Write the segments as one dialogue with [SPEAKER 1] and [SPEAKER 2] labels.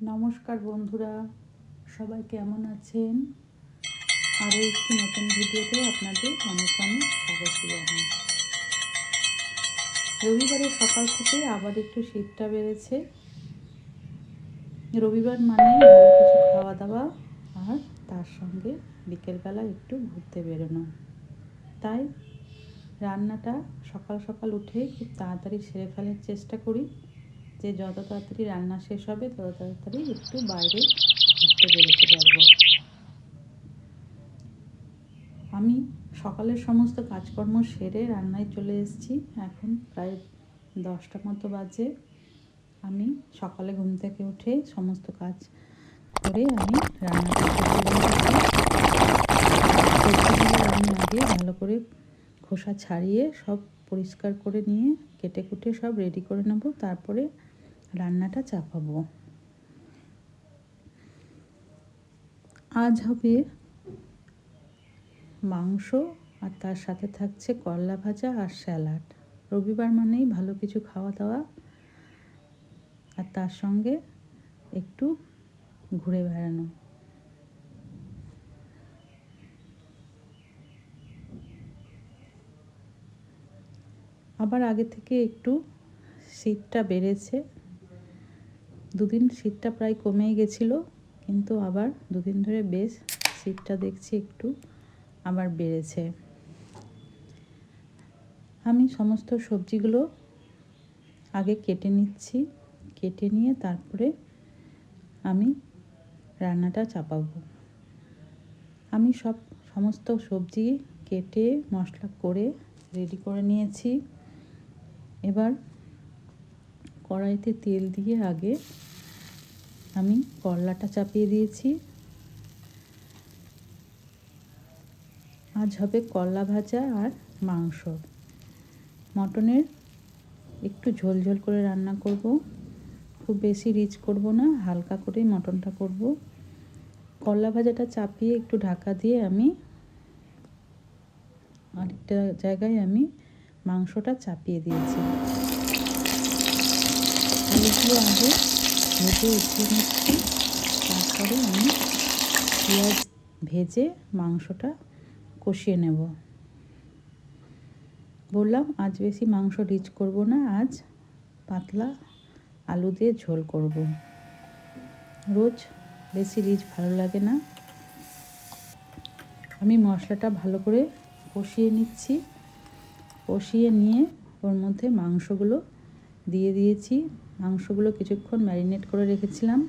[SPEAKER 1] নমস্কার বন্ধুরা, সবাই কেমন আছেন? আরও একটি নতুন ভিডিওতে আপনাদের অনেক অনেক স্বাগত জানাই। রবিবারের সকাল থেকে আবার একটু শীতটা বেড়েছে। রবিবার মানে ভালো কিছু খাওয়া দাওয়া আর তার সঙ্গে বিকেলবেলা একটু ঘুরতে বেরোনো। তাই রান্নাটা সকাল সকাল উঠে খুব তাড়াতাড়ি সেরে ফেলার চেষ্টা করি, যে যত তাড়াতাড়ি রান্না শেষ হবে তত তাড়াতাড়ি একটু বাইরে ঘুরতে বেরোতে পারবো। আমি সকালের সমস্ত কাজকর্ম সেরে রান্নায় চলে এসেছি। এখন প্রায় 10টা মতো বাজে। আমি সকালে ঘুম থেকে উঠে সমস্ত কাজ করে আমি রান্না করতে চলে এসেছি। সবজিগুলো আমি আগে ভালো করে খোসা ছাড়িয়ে সব পরিষ্কার করে নিয়ে কেটে কুটে সব রেডি করে নেব, তারপরে রান্নাটা চাপাবো। আজ হবে মাংস আর তার সাথে থাকছে করলা ভাজা আর স্যালাড। রবিবার মানেই ভালো কিছু খাওয়া দাওয়া আর তার সঙ্গে একটু ঘুরে বেড়ানো। আবার আগে থেকে একটু শীতটা বেড়েছে। দুদিন শীতটা প্রায় কমেই গেছিলো, কিন্তু আবার দুদিন ধরে বেশ শীতটা দেখছি একটু আবার বেড়েছে। আমি সমস্ত সবজিগুলো আগে কেটে নিচ্ছি, কেটে নিয়ে তারপরে আমি রান্নাটা চাপাবো। আমি সমস্ত সবজি কেটে মশলা করে রেডি করে নিয়েছি। এবার কড়াইতে তেল দিয়ে আগে আমি করলাটা চাপিয়ে দিয়েছি। আজ হবে করলা ভাজা আর মাংস। মটনের একটু ঝোল ঝোল করে রান্না করব, খুব বেশি রিচ করব না, হালকা করেই মটনটা করব। করলা ভাজাটা চাপিয়ে একটু ঢাকা দিয়ে আমি আরেকটা জায়গায় আমি মাংসটা চাপিয়ে দিয়েছি। আলুগুলো আগে ভেজে উঠিয়ে নিচ্ছি, তারপরে আমি পেঁয়াজ ভেজে মাংসটা কষিয়ে নেব। বললাম আজ বেশি মাংস রিচ করব না, আজ পাতলা আলু দিয়ে ঝোল করব। রোজ বেশি রিচ ভালো লাগে না। আমি মশলাটা ভালো করে কষিয়ে নিচ্ছি। কষিয়ে নিয়ে ওর মধ্যে মাংসগুলো দিয়ে দিয়েছি। মাংসগুলো কিছুক্ষণ ম্যারিনেট করে রেখেছিলাম।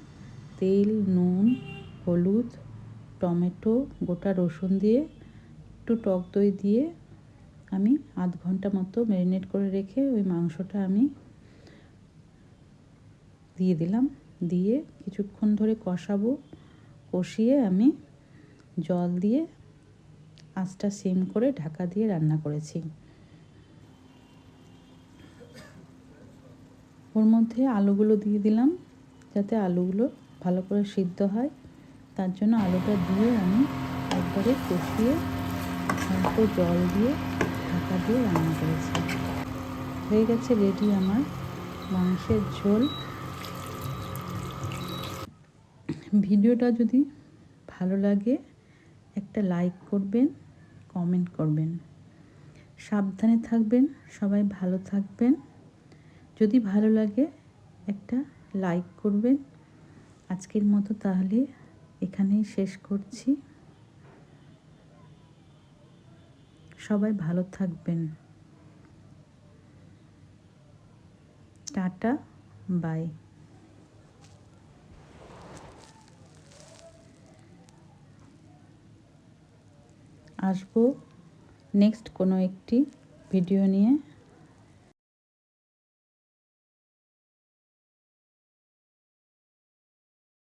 [SPEAKER 1] তেল, নুন, হলুদ, টমেটো, গোটা রসুন দিয়ে একটু টক দই দিয়ে আমি আধ ঘন্টা মতো ম্যারিনেট করে রেখে ওই মাংসটা আমি দিয়ে দিলাম। দিয়ে কিছুক্ষণ ধরে কষাবো। কষিয়ে আমি জল দিয়ে আঁচটা সিম করে ঢাকা দিয়ে রান্না করেছি। ওর মধ্যে আলুগুলো দিয়ে দিলাম, যাতে আলুগুলো ভালো করে সিদ্ধ হয়। তার জন্য আলুটা দিয়ে আমি একবারে কষিয়ে অল্প জল দিয়ে ঢাকা দিয়ে রান্না করেছি। হয়ে গেছে রেডি আমার মাংসের ঝোল। ভিডিওটা যদি ভালো লাগে একটা লাইক করবেন, কমেন্ট করবেন। সাবধানে থাকবেন, সবাই ভালো থাকবেন। যদি ভালো লাগে একটা লাইক করবেন। আজকের মতো তাহলে এখানেই শেষ করছি। সবাই ভালো থাকবেন। Tata, by. আসবো নেক্সট কোনো একটি ভিডিও নিয়ে।